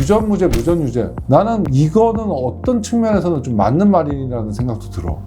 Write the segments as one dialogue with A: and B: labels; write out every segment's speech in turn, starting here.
A: 유전무죄, 무전유죄. 나는 이거는 어떤 측면에서는 좀 맞는 말이라는 생각도 들어.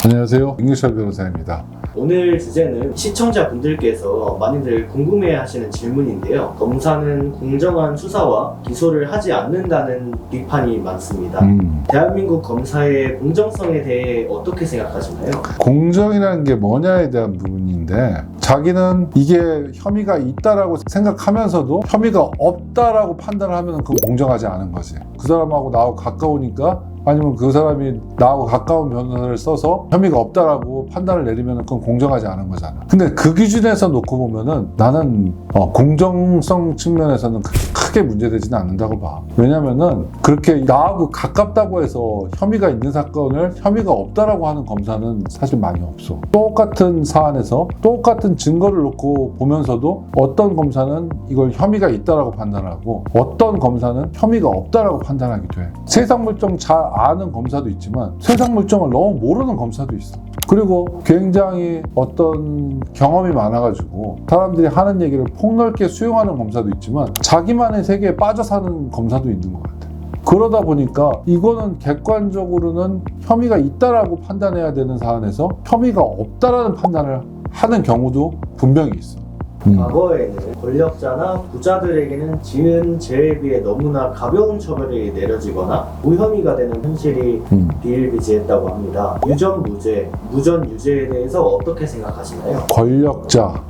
A: 안녕하세요. 잉글리셔 변호사입니다.
B: 오늘 주제는 시청자분들께서 많이들 궁금해하시는 질문인데요. 검사는 공정한 수사와 기소를 하지 않는다는 비판이 많습니다. 대한민국 검사의 공정성에 대해 어떻게 생각하시나요?
A: 공정이라는 게 뭐냐에 대한 부분인데, 자기는 이게 혐의가 있다라고 생각하면서도 혐의가 없다라고 판단을 하면 그건 공정하지 않은 거지. 그 사람하고 나하고 가까우니까, 아니면 그 사람이 나하고 가까운 변호사를 써서 혐의가 없다라고 판단을 내리면 그건 공정하지 않은 거잖아. 근데 그 기준에서 놓고 보면은 나는 공정성 측면에서는 그렇게 크게 문제되지는 않는다고 봐. 왜냐면은 그렇게 나하고 가깝다고 해서 혐의가 있는 사건을 혐의가 없다라고 하는 검사는 사실 많이 없어. 똑같은 사안에서 똑같은 증거를 놓고 보면서도 어떤 검사는 이걸 혐의가 있다라고 판단하고 어떤 검사는 혐의가 없다라고 판단하기도 해. 세상 물정 잘 아는 검사도 있지만 세상 물정을 너무 모르는 검사도 있어. 그리고 굉장히 어떤 경험이 많아가지고 사람들이 하는 얘기를 폭넓게 수용하는 검사도 있지만 자기만의 세계에 빠져 사는 검사도 있는 것 같아. 그러다 보니까 이거는 객관적으로는 혐의가 있다라고 판단해야 되는 사안에서 혐의가 없다라는 판단을 하는 경우도 분명히 있어.
B: 과거에는 권력자나 부자들에게는 지은 죄에 비해 너무나 가벼운 처벌이 내려지거나 무혐의가 되는 현실이 비일비재했다고 합니다. 유전무죄, 무전유죄에 대해서 어떻게 생각하시나요?
A: 권력자,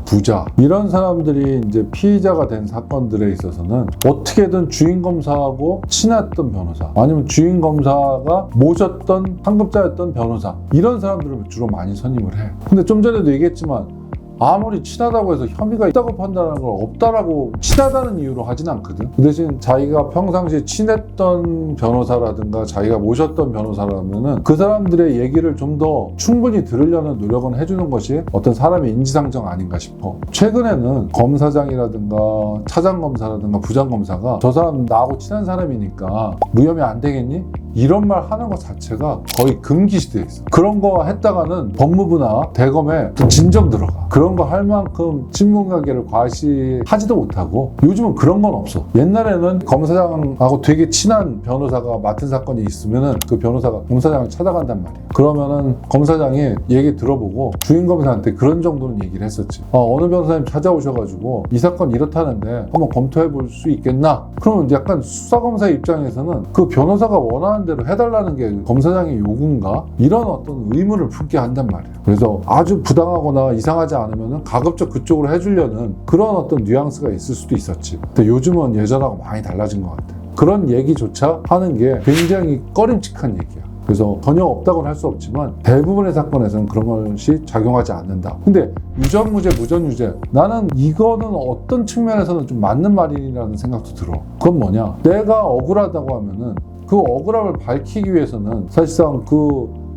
A: 부자 이런 사람들이 이제 피의자가 된 사건들에 있어서는 어떻게든 주인 검사하고 친했던 변호사, 아니면 주인 검사가 모셨던 상급자였던 변호사, 이런 사람들을 주로 많이 선임을 해. 근데 좀 전에도 얘기했지만 아무리 친하다고 해서 혐의가 있다고 판단하는 걸 없다라고 친하다는 이유로 하진 않거든. 그 대신 자기가 평상시에 친했던 변호사라든가 자기가 모셨던 변호사라면은 그 사람들의 얘기를 좀 더 충분히 들으려는 노력은 해주는 것이 어떤 사람의 인지상정 아닌가 싶어. 최근에는 검사장이라든가 차장검사라든가 부장검사가 저 사람 나하고 친한 사람이니까 무혐의 안 되겠니? 이런 말 하는 것 자체가 거의 금기시되어 있어. 그런 거 했다가는 법무부나 대검에 진정 들어가. 그런 거 할 만큼 친분관계를 과시하지도 못하고, 요즘은 그런 건 없어. 옛날에는 검사장하고 되게 친한 변호사가 맡은 사건이 있으면은 그 변호사가 검사장을 찾아간단 말이야. 그러면은 검사장이 얘기 들어보고 주인 검사한테 그런 정도는 얘기를 했었지. 어느 변호사님 찾아오셔가지고 이 사건 이렇다는데 한번 검토해 볼 수 있겠나? 그러면 약간 수사검사의 입장에서는 그 변호사가 원하는 대로 해달라는 게 검사장의 요구인가? 이런 어떤 의문을 품게 한단 말이야. 그래서 아주 부당하거나 이상하지 않으면 가급적 그쪽으로 해주려는 그런 어떤 뉘앙스가 있을 수도 있었지. 근데 요즘은 예전하고 많이 달라진 것 같아. 그런 얘기조차 하는 게 굉장히 꺼림칙한 얘기야. 그래서 전혀 없다고는 할 수 없지만 대부분의 사건에서는 그런 것이 작용하지 않는다. 근데 유전무죄, 무전유죄, 나는 이거는 어떤 측면에서는 좀 맞는 말이라는 생각도 들어. 그건 뭐냐, 내가 억울하다고 하면은 그 억울함을 밝히기 위해서는 사실상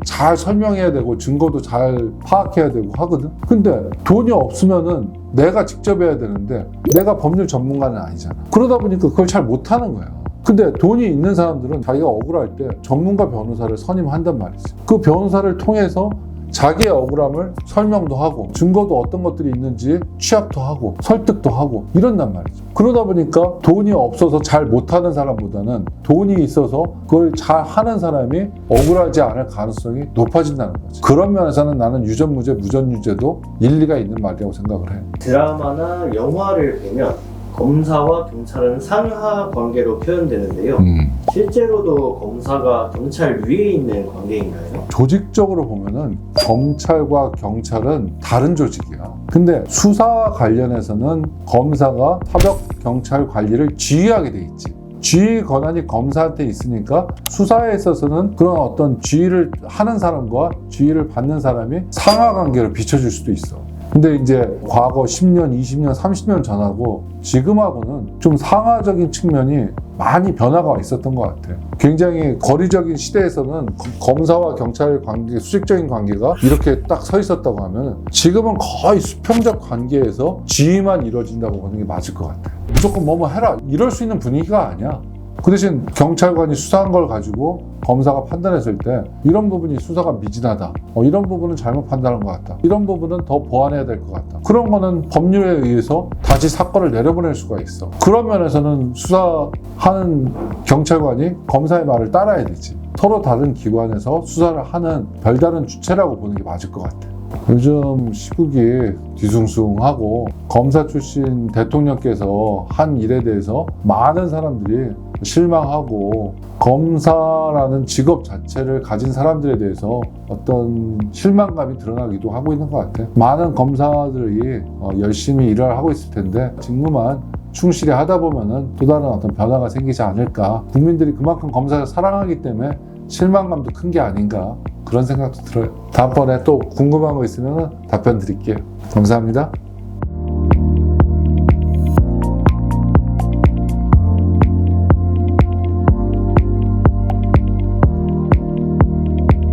A: 잘 설명해야 되고 증거도 잘 파악해야 되고 하거든. 근데 돈이 없으면은 내가 직접 해야 되는데 내가 법률 전문가는 아니잖아. 그러다 보니까 그걸 잘 못하는 거야. 근데 돈이 있는 사람들은 자기가 억울할 때 전문가 변호사를 선임한단 말이지. 그 변호사를 통해서 자기의 억울함을 설명도 하고 증거도 어떤 것들이 있는지 취합도 하고 설득도 하고 이런단 말이죠. 그러다 보니까 돈이 없어서 잘 못하는 사람보다는 돈이 있어서 그걸 잘 하는 사람이 억울하지 않을 가능성이 높아진다는 거지. 그런 면에서는 나는 유전무죄, 무전유죄도 일리가 있는 말이라고 생각을 해.
B: 드라마나 영화를 보면 검사와 경찰은 상하 관계로 표현되는데요. 실제로도 검사가 경찰 위에 있는 관계인가요?
A: 조직적으로 보면은 검찰과 경찰은 다른 조직이야. 근데 수사와 관련해서는 검사가 사법 경찰 관리를 지휘하게 돼 있지. 지휘 권한이 검사한테 있으니까 수사에 있어서는 그런 어떤 지휘를 하는 사람과 지휘를 받는 사람이 상하 관계로 비춰질 수도 있어. 근데 이제 과거 10년, 20년, 30년 전하고 지금하고는 좀 상하적인 측면이 많이 변화가 있었던 것 같아요. 굉장히 거리적인 시대에서는 검사와 경찰의 관계, 수직적인 관계가 이렇게 딱 서 있었다고 하면 지금은 거의 수평적 관계에서 지휘만 이루어진다고 보는 게 맞을 것 같아요. 무조건 뭐뭐 해라 이럴 수 있는 분위기가 아니야. 그 대신 경찰관이 수사한 걸 가지고 검사가 판단했을 때 이런 부분이 수사가 미진하다, 이런 부분은 잘못 판단한 것 같다, 이런 부분은 더 보완해야 될 것 같다, 그런 거는 법률에 의해서 다시 사건을 내려보낼 수가 있어. 그런 면에서는 수사하는 경찰관이 검사의 말을 따라야 되지. 서로 다른 기관에서 수사를 하는 별다른 주체라고 보는 게 맞을 것 같아. 요즘 시국이 뒤숭숭하고 검사 출신 대통령께서 한 일에 대해서 많은 사람들이 실망하고 검사라는 직업 자체를 가진 사람들에 대해서 어떤 실망감이 드러나기도 하고 있는 것 같아. 많은 검사들이 열심히 일을 하고 있을 텐데 직무만 충실히 하다 보면은 또 다른 어떤 변화가 생기지 않을까. 국민들이 그만큼 검사를 사랑하기 때문에 실망감도 큰 게 아닌가, 그런 생각도 들어요. 다음번에 또 궁금한 거 있으면 답변 드릴게요. 감사합니다.